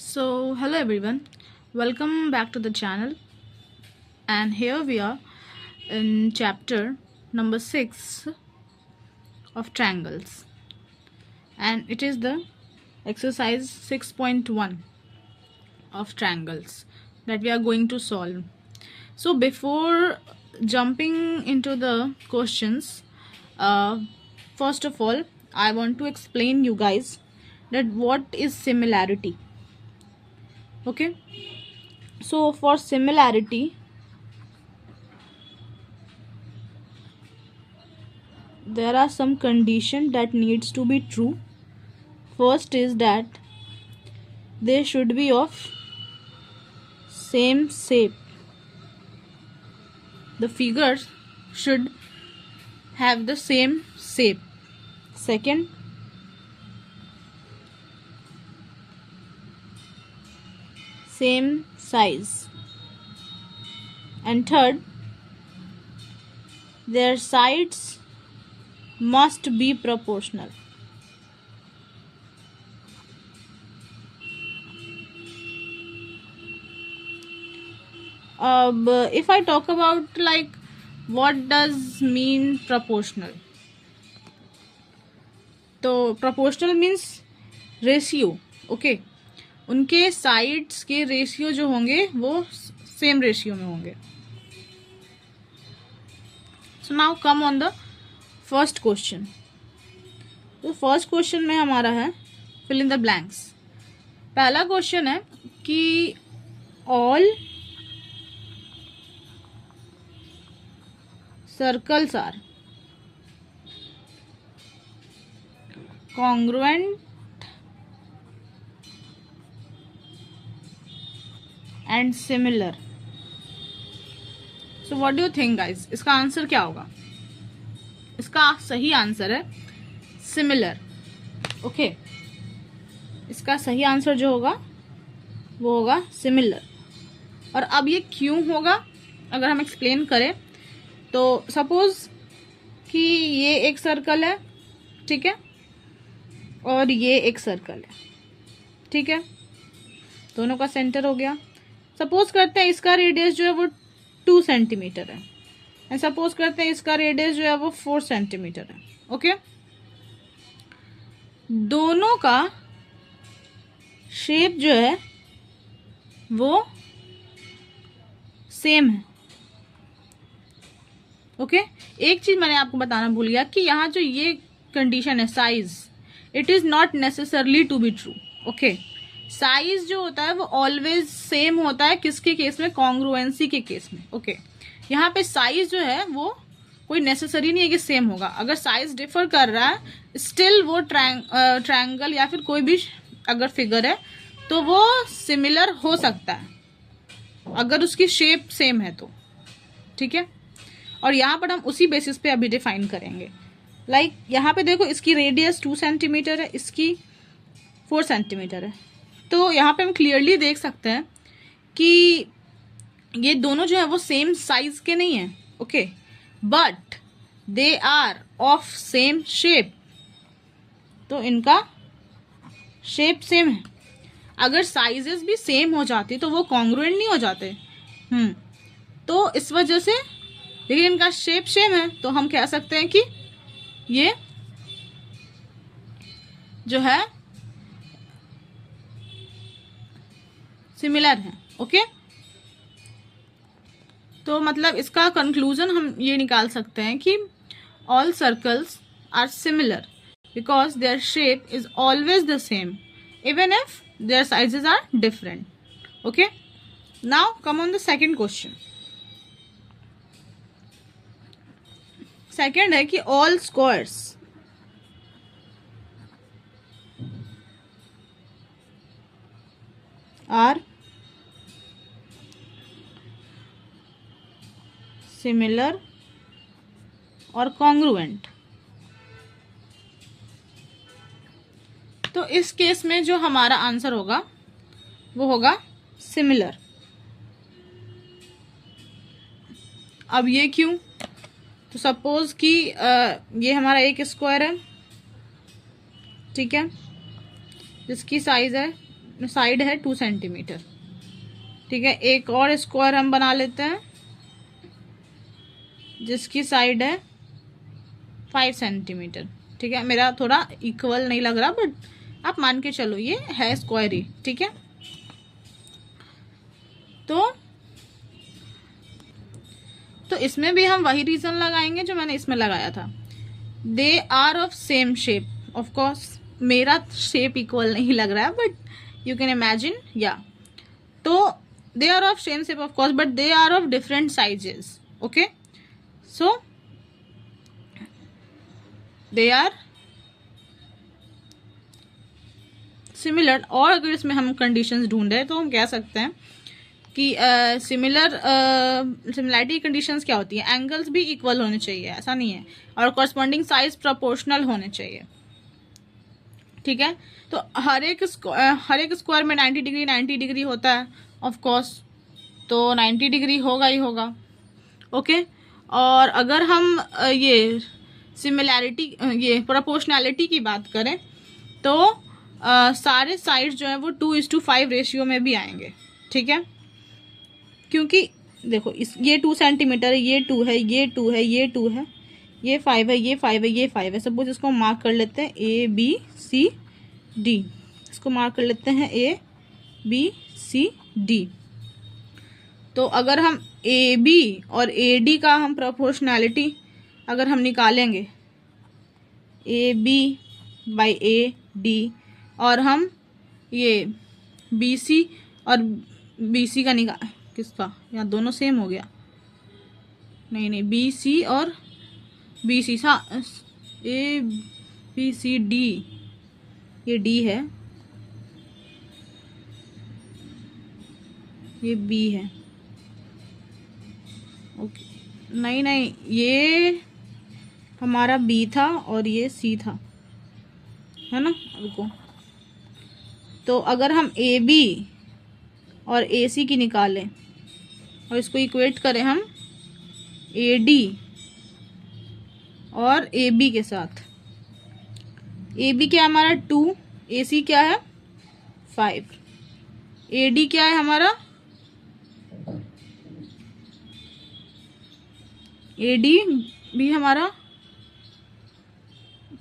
So, hello everyone, welcome back to the channel. And here we are in chapter number 6 of triangles, and it is the exercise 6.1 of triangles that we are going to solve. So, before jumping into the questions, first of all, I want to explain you guys that what is similarity. Okay, so for similarity, there are some conditions that needs to be true. First is that they should be of same shape. The figures should have the same shape. Second, same size. And third, their sides must be proportional. If I talk about like what does mean proportional, तो proportional means ratio. Okay, उनके sides के ratio जो होंगे वो same ratio में होंगे. So now come on the first question. तो first question में हमारा है फिल इन द ब्लैंक्स. पहला क्वेश्चन है कि all circles are congruent and similar. So what do you think guys? इसका आंसर क्या होगा? इसका सही आंसर है सिमिलर. ओके, इसका सही आंसर जो होगा वो होगा सिमिलर. और अब ये क्यों होगा अगर हम एक्सप्लेन करें तो सपोज कि ये एक सर्कल है, ठीक है, और ये एक सर्कल है, ठीक है, दोनों का सेंटर हो गया. सपोज करते हैं इसका रेडियस जो है वो 2 सेंटीमीटर है, एंड सपोज करते हैं इसका रेडियस जो है वो 4 सेंटीमीटर है. ओके, दोनों का शेप जो है वो सेम है. ओके, एक चीज मैंने आपको बताना भूल गया कि यहाँ जो ये कंडीशन है size, it is not necessarily to be true. Okay, size जो होता है वो ऑलवेज सेम होता है किसके केस में? कॉन्ग्रुएंसी के केस में. ओके, यहाँ पे साइज जो है वो कोई नेसेसरी नहीं है कि सेम होगा. अगर साइज डिफर कर रहा है स्टिल वो ट्रायंगल या फिर कोई भी अगर फिगर है तो वो सिमिलर हो सकता है अगर उसकी शेप सेम है तो, ठीक है. और यहाँ पर हम उसी बेसिस पे अभी डिफाइन करेंगे. लाइक यहाँ पे देखो इसकी रेडियस 2 सेंटीमीटर है, इसकी 4 सेंटीमीटर है. तो यहाँ पे हम क्लियरली देख सकते हैं कि ये दोनों जो है वो सेम साइज के नहीं है. Okay, but they are of same shape. तो इनका शेप सेम है. अगर साइजेस भी सेम हो जाती तो वो कॉन्ग्रुएंट नहीं हो जाते. तो इस वजह से, लेकिन इनका शेप सेम है तो हम कह सकते हैं कि ये जो है सिमिलर है. ओके, तो मतलब इसका कंक्लूजन हम ये निकाल सकते हैं कि all circles are similar because their shape is always the same even if their sizes are different. Okay, now come on the second question. Second है कि ऑल स्क्वायर्स आर सिमिलर और कॉन्ग्रुएंट. तो इस केस में जो हमारा answer होगा वो होगा सिमिलर. अब ये क्यों? तो सपोज कि ये हमारा एक स्क्वायर है, ठीक है, जिसकी साइज है साइड है 2 सेंटीमीटर। ठीक है, एक और स्क्वायर हम बना लेते हैं जिसकी साइड है 5 सेंटीमीटर। ठीक है, मेरा थोड़ा इक्वल नहीं लग रहा बट आप मान के चलो ये है स्क्वायर ही। ठीक है, तो इसमें भी हम वही रीजन लगाएंगे जो मैंने इसमें लगाया था। They are of same shape. Of course मेरा शेप इक्वल नहीं लग रहा है but you can imagine yeah. तो they are of same shape of course but they are of different sizes. Okay, so they are similar. और अगर इसमें हम कंडीशंस ढूंढे तो हम कह सकते हैं कि सिमिलैरिटी कंडीशंस क्या होती है, एंगल्स भी इक्वल होने चाहिए, ऐसा नहीं है, और कॉरस्पॉन्डिंग साइज प्रोपोर्शनल होने चाहिए। ठीक है, तो हर एक स्क्वायर में 90 डिग्री होता है ऑफ कोर्स, तो 90 डिग्री होगा ही होगा। ओके, और अगर हम ये सिमिलैरिटी ये प्रोपोर्शनैलिटी की बात करें तो सारे साइड्स जो है वो 2:5 रेशियो में भी आएंगे। ठीक है, क्योंकि देखो ये 2 सेंटीमीटर है, ये 2 है, ये 2 है, ये 2 है, ये 5 है, ये 5 है, ये 5 है। सपोज इसको मार्क कर लेते हैं ABCD, इसको मार्क कर लेते हैं ABCD। तो अगर हम AB और AD का हम प्रोपोर्शनैलिटी अगर हम निकालेंगे AB/AD और हम ये BC और BC का निकाल किसका, या दोनों सेम हो गया, नहीं BC और BC ABCD, ये D है, ये B है। ओके, नहीं ये हमारा B था और ये C था, है ना। रुको, तो अगर हम AB और AC की निकालें और इसको इक्वेट करें हम AD और AB के साथ, AB क्या है हमारा 2, AC क्या है 5, AD क्या है हमारा AD भी हमारा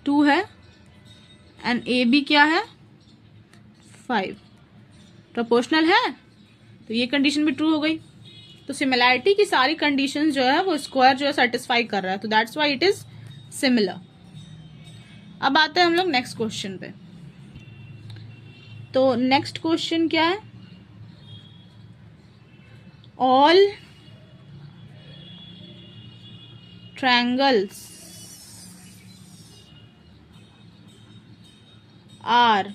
2 है एंड AB क्या है 5। प्रोपोर्शनल है तो ये कंडीशन भी ट्रू हो गई। तो सिमिलैरिटी की सारी कंडीशंस जो है वो स्क्वायर जो है सेटिस्फाई कर रहा है, तो that's why it is similar. अब आते हैं हम लोग नेक्स्ट क्वेश्चन पे। तो नेक्स्ट क्वेश्चन क्या है, ऑल triangles are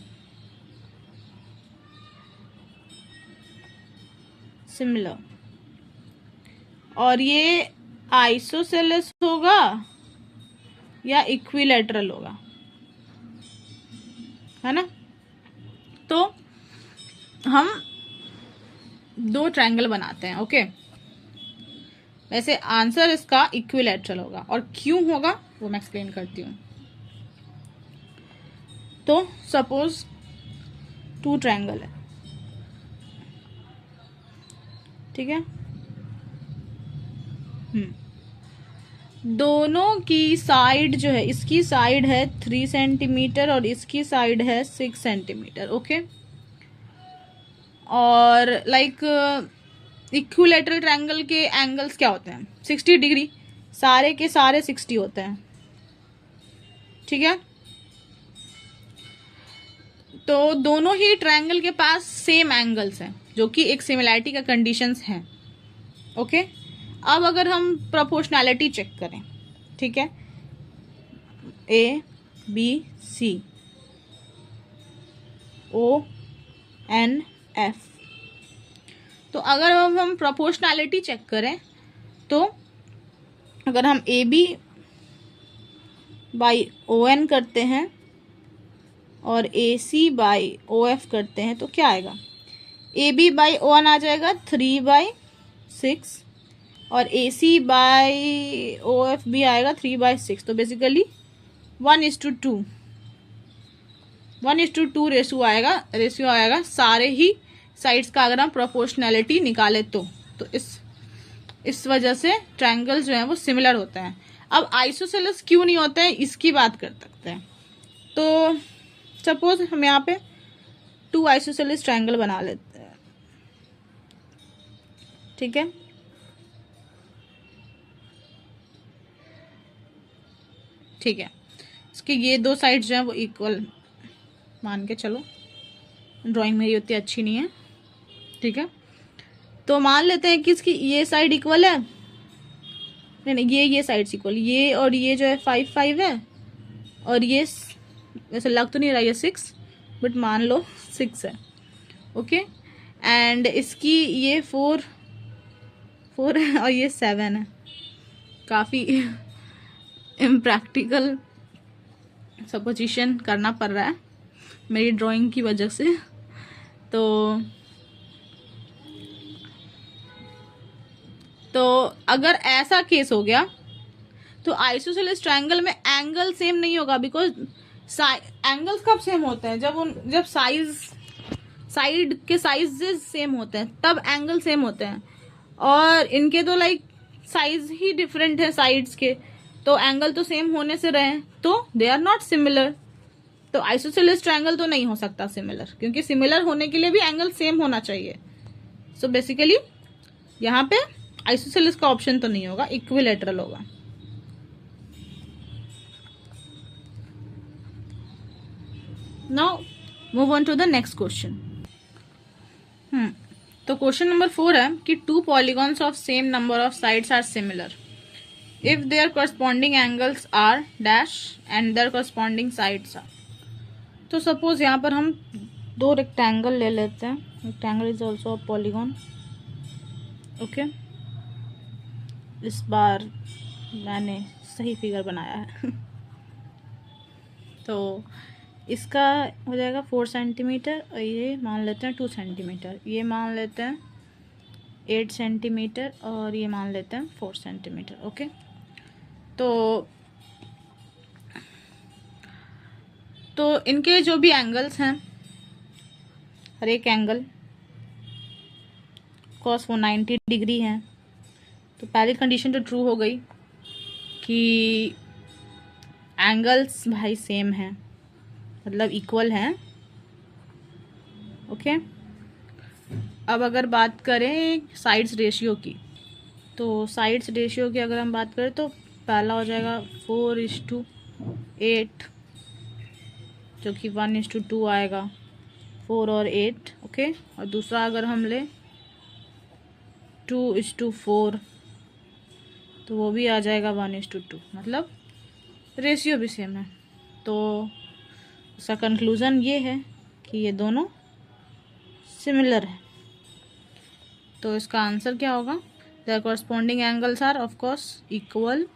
similar। और ये आइसोसेलेस होगा या इक्विलैटरल होगा, है ना। तो हम 2 ट्रायंगल बनाते हैं। ओके, वैसे आंसर इसका इक्विलैटरल होगा, और क्यों होगा वो मैं एक्सप्लेन करती हूँ। तो सपोज 2 ट्रायंगल है, ठीक है, दोनों की साइड जो है, इसकी साइड है 3 सेंटीमीटर और इसकी साइड है 6 सेंटीमीटर। ओके, और लाइक इक्विलैटरल ट्रायंगल के एंगल्स क्या होते हैं 60 डिग्री, सारे के सारे 60 होते हैं। ठीक है, तो दोनों ही ट्रायंगल के पास सेम एंगल्स हैं जो कि एक सिमिलैरिटी का कंडीशंस हैं। ओके, अब अगर हम प्रोपोर्शनैलिटी चेक करें, ठीक है, ABCONF, तो अगर हम प्रोपोर्शनैलिटी चेक करें तो अगर हम AB/ON करते हैं और AC/OF करते हैं तो क्या आएगा, AB/ON आ जाएगा 3/6 और AC/OF भी आएगा 3/6। तो बेसिकली 1:2 1:2 रेशियो आएगा सारे ही साइड्स का अगर हम प्रोपोर्शनैलिटी निकाले तो इस वजह से ट्रायंगल्स जो है वो सिमिलर होते हैं। अब आइसोसेलेस क्यों नहीं होते हैं इसकी बात कर सकते हैं। तो सपोज हम यहाँ पे 2 आइसोसेलेस ट्रायंगल बना लेते हैं, ठीक है। ठीक है, इसके ये 2 साइड्स जो हैं वो इक्वल मान के चलो, ड्राइंग मेरी उतनी अच्छी नहीं है, ठीक है। तो मान लेते हैं कि इसकी ये साइड इक्वल है, नहीं ये साइड्स इक्वल, ये और ये जो है 5 5 है, और ये वैसे लग तो नहीं रहा ये 6, बट मान लो 6 है, ओके। एंड इसकी ये 4 है और ये 7 है। काफ़ी इम्प्रैक्टिकल सपोजिशन करना पड़ रहा है मेरी ड्राइंग की वजह से। तो अगर ऐसा केस हो गया तो आइसोसेलेस ट्रायंगल में एंगल सेम नहीं होगा, बिकॉज एंगल्स कब सेम होते हैं, जब साइड के साइजेस सेम होते हैं तब एंगल सेम होते हैं, और इनके तो लाइक साइज ही डिफरेंट है साइड्स के, तो एंगल तो सेम होने से रहे, तो दे आर नॉट सिमिलर। तो आइसोसेलेस ट्रायंगल तो नहीं हो सकता सिमिलर, क्योंकि सिमिलर होने के लिए भी एंगल सेम होना चाहिए। सो बेसिकली यहाँ पे आइसोसेलेस का ऑप्शन तो नहीं होगा, इक्विलैटरल होगा। Now move on to the next question. तो क्वेश्चन नंबर 4 है कि 2 polygons of same number of sides are similar if their corresponding angles are dash and their corresponding sides are. तो suppose यहाँ पर हम 2 रेक्टेंगल ले लेते हैं, rectangle is also a polygon, okay. इस बार मैंने सही फिगर बनाया है तो इसका हो जाएगा 4 सेंटीमीटर, और ये मान लेते हैं 2 सेंटीमीटर, ये मान लेते हैं 8 सेंटीमीटर, और ये मान लेते हैं 4 सेंटीमीटर, ओके। तो इनके जो भी एंगल्स हैं, हर एक एंगल कॉस वो 90 डिग्री है, तो पहली कंडीशन तो ट्रू हो गई कि एंगल्स भाई सेम हैं, मतलब इक्वल हैं, ओके। अब अगर बात करें साइड्स रेशियो की, तो साइड्स रेशियो की अगर हम बात करें तो पहला हो जाएगा 4:8, जो कि 1:2 आएगा, 4 और 8, ओके। और दूसरा अगर हम ले 2:4, तो वो भी आ जाएगा 1:2, मतलब रेशियो भी सेम है। तो उसका कंक्लूज़न ये है कि ये दोनों सिमिलर है। तो इसका आंसर क्या होगा? The corresponding angles are of course equal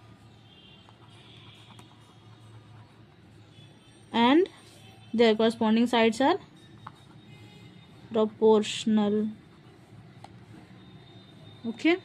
and their corresponding sides are proportional, okay।